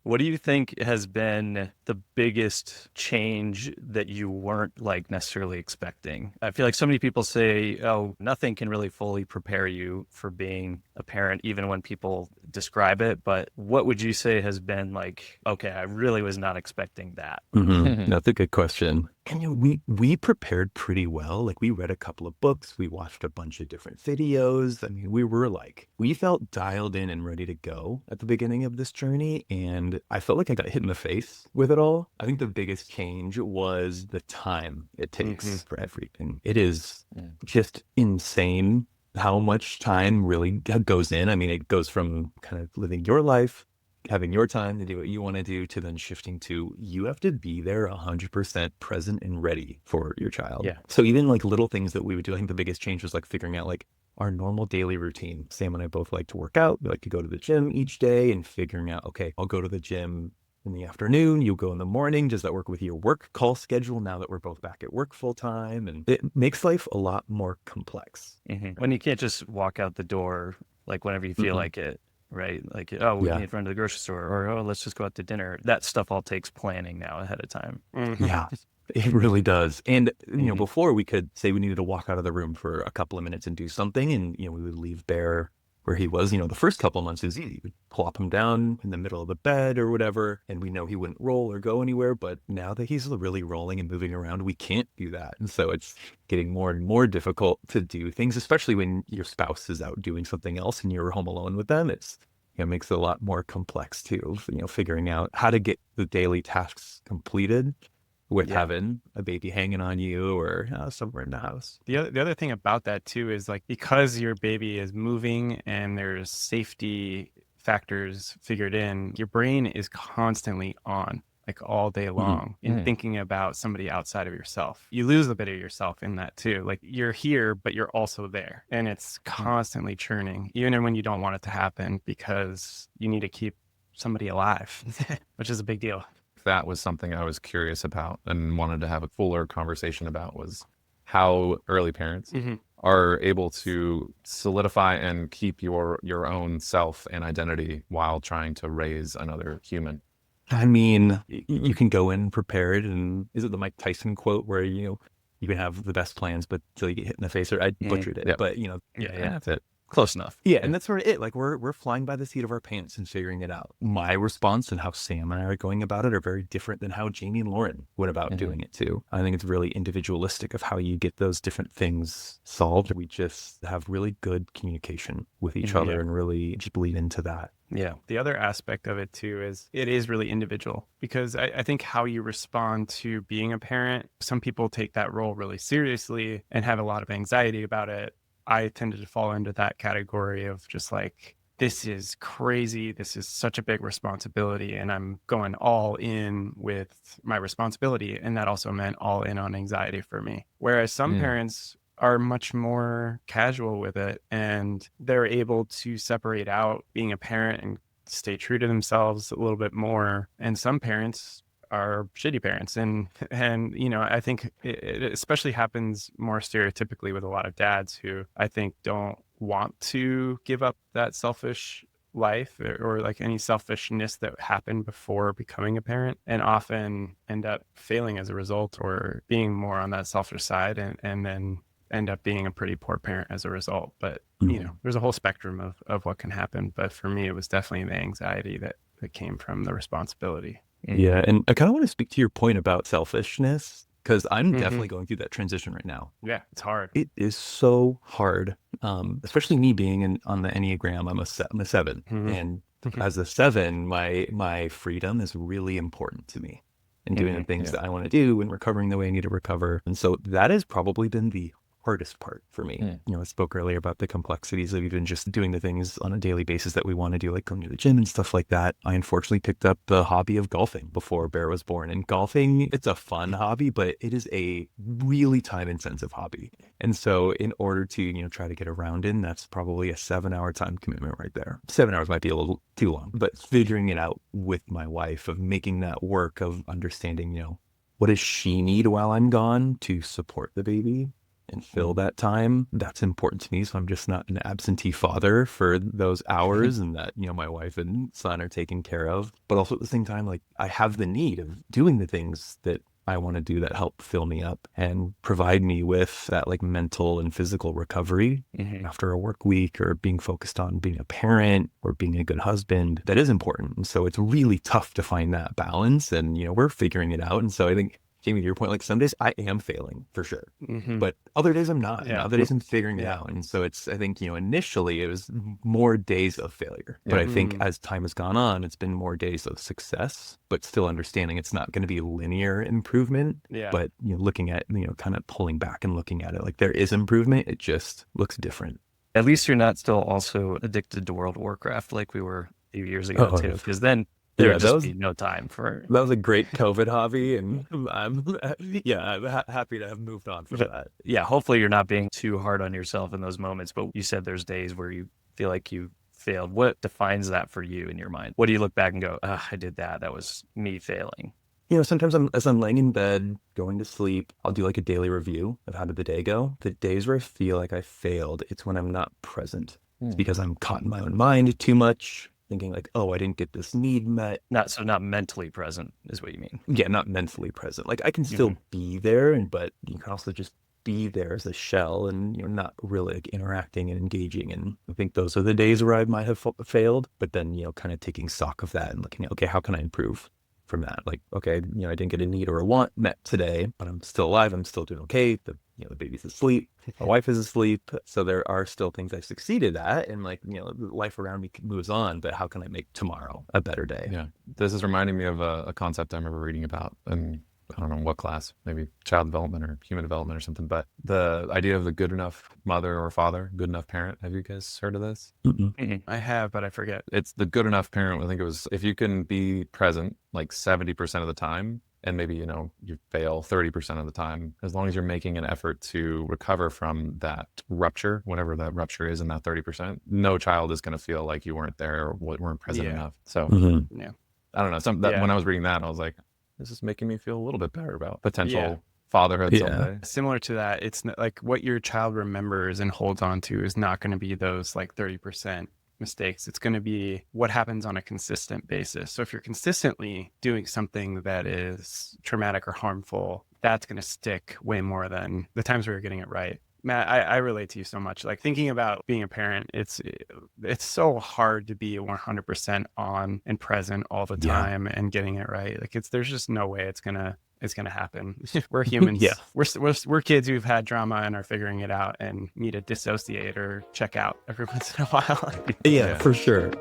What do you think has been the biggest change that you weren't like necessarily expecting? I feel like so many people say, oh, nothing can really fully prepare you for being a parent, even when people describe it. But what would you say has been like, okay, I really was not expecting that? That's a good question. And we prepared pretty well. Like we read a couple of books, we watched a bunch of different videos. I mean, we felt dialed in and ready to go at the beginning of this journey. And I felt like I got hit in the face with it all. I think the biggest change was the time it Hmm. takes for everything. It is Yeah. just insane how much time really goes in. I mean, it goes from kind of living your life, having your time to do what you want to do, to then shifting to you have to be there 100% present and ready for your child. Yeah. So even like little things that we would do, I think the biggest change was like figuring out like our normal daily routine. Sam and I both like to work out. We like to go to the gym each day, and figuring out, okay, I'll go to the gym in the afternoon, you go in the morning. Does that work with your work call schedule now that we're both back at work full time? And it makes life a lot more complex. When you can't just walk out the door like whenever you feel Mm-mm. like it, right? Like, oh, we Yeah. need to run to the grocery store, or oh, let's just go out to dinner. That stuff all takes planning now ahead of time. Yeah, it really does. And, Hmm. before we could say we needed to walk out of the room for a couple of minutes and do something. And, we would leave Bear where he was. The first couple of months is easy. We'd plop him down in the middle of the bed or whatever. And we know he wouldn't roll or go anywhere. But now that he's really rolling and moving around, we can't do that. And so it's getting more and more difficult to do things, especially when your spouse is out doing something else and you're home alone with them. It makes it a lot more complex too, figuring out how to get the daily tasks completed with Yeah. having a baby hanging on you or somewhere in the house. The other thing about that too is like because your baby is moving and there's safety factors figured in, your brain is constantly on like all day Mhm. long in thinking about somebody outside of yourself. You lose a bit of yourself in that too. Like you're here, but you're also there. And it's constantly churning, even when you don't want it to happen because you need to keep somebody alive, which is a big deal. That was something I was curious about and wanted to have a fuller conversation about was how early parents Hmm. are able to solidify and keep your own self and identity while trying to raise another human. I mean, you can go in prepared, and is it the Mike Tyson quote where, you can have the best plans, but till you get hit in the face, or I Mhm. butchered it, Yep. but Yeah, yeah. That's it. Close enough. yeah, Yeah. and that's sort of it. Like we're flying by the seat of our pants and figuring it out. My response and how Sam and I are going about it are very different than how Jamie and Lauren went about doing it too. I think it's really individualistic of how you get those different things solved. We just have really good communication with each Mhm. other Yeah. and really just bleed into that. Yeah. The other aspect of it too is it is really individual because I think how you respond to being a parent, some people take that role really seriously and have a lot of anxiety about it. I tended to fall into that category of just like, this is crazy. This is such a big responsibility. And I'm going all in with my responsibility. And that also meant all in on anxiety for me. Whereas some Mm. parents are much more casual with it and they're able to separate out being a parent and stay true to themselves a little bit more. And some parents are shitty parents and I think it especially happens more stereotypically with a lot of dads who I think don't want to give up that selfish life or like any selfishness that happened before becoming a parent and often end up failing as a result or being more on that selfish side and then end up being a pretty poor parent as a result. But Mhm. there's a whole spectrum of what can happen. But for me, it was definitely the anxiety that came from the responsibility. Yeah, and I kind of want to speak to your point about selfishness because I'm Hmm. definitely going through that transition right now. Yeah, it's hard. It is so hard, especially me being on the Enneagram. I'm a seven, Hmm. and as a seven, my freedom is really important to me, and doing the Hmm. things Yeah. that I want to do and recovering the way I need to recover. And so that has probably been the hardest part for me. I spoke earlier about the complexities of even just doing the things on a daily basis that we want to do, like going to the gym and stuff like that. I unfortunately picked up the hobby of golfing before Bear was born. And golfing, it's a fun hobby, but it is a really time intensive hobby. And so in order to, try to get around in, that's probably a 7 hour time commitment right there. 7 hours might be a little too long, but figuring it out with my wife of making that work of understanding, what does she need while I'm gone to support the baby and fill that time, that's important to me. So I'm just not an absentee father for those hours and that, my wife and son are taken care of. But also at the same time, like I have the need of doing the things that I want to do that help fill me up and provide me with that like mental and physical recovery after a work week, or being focused on being a parent or being a good husband. That is important. And so it's really tough to find that balance, and, we're figuring it out. And so I think, Jamie, to your point, like some days I am failing for sure, but other days I'm not. And other days I'm figuring it out. And so it's, I think, initially it was more days of failure, but I think as time has gone on, it's been more days of success, but still understanding it's not going to be linear improvement. But, looking at, kind of pulling back and looking at it like there is improvement. It just looks different. At least you're not still also addicted to World of Warcraft like we were a few years ago too, because then there would just be no time for. That was a great COVID hobby, and I'm happy to have moved on from that. Yeah, hopefully you're not being too hard on yourself in those moments. But you said there's days where you feel like you failed. What defines that for you in your mind? What do you look back and go, I did that. That was me failing. Sometimes as I'm laying in bed, going to sleep, I'll do like a daily review of how did the day go. The days where I feel like I failed, it's when I'm not present. It's because I'm caught in my own mind too much, thinking like, I didn't get this need met. Not mentally present is what you mean. Yeah, not mentally present. Like I can still be there, but you can also just be there as a shell and not really like interacting and engaging. And I think those are the days where I might have failed, but then, kind of taking stock of that and looking at, okay, how can I improve from that? Like, okay, I didn't get a need or a want met today, but I'm still alive. I'm still doing okay. The baby's asleep. My wife is asleep. So there are still things I've succeeded at, and like, life around me moves on, but how can I make tomorrow a better day? Yeah. This is reminding me of a concept I remember reading about, and I don't know what class, maybe child development or human development or something, but the idea of the good enough mother or father, good enough parent. Have you guys heard of this? I have, but I forget. It's the good enough parent. I think it was, if you can be present like 70% of the time, and maybe, you fail 30% of the time, as long as you're making an effort to recover from that rupture, whatever that rupture is in that 30%, no child is going to feel like you weren't there or weren't present enough. So I don't know. When I was reading that, I was like, this is making me feel a little bit better about potential fatherhood someday. Similar to that, it's like what your child remembers and holds on to is not going to be those like 30% mistakes. It's going to be what happens on a consistent basis. So if you're consistently doing something that is traumatic or harmful, that's going to stick way more than the times where you're getting it right. Matt, I relate to you so much. Like thinking about being a parent, it's so hard to be 100% on and present all the time and getting it right. Like there's just no way it's gonna happen. We're humans. We're kids who've had drama and are figuring it out and need to dissociate or check out every once in a while. Yeah, for sure.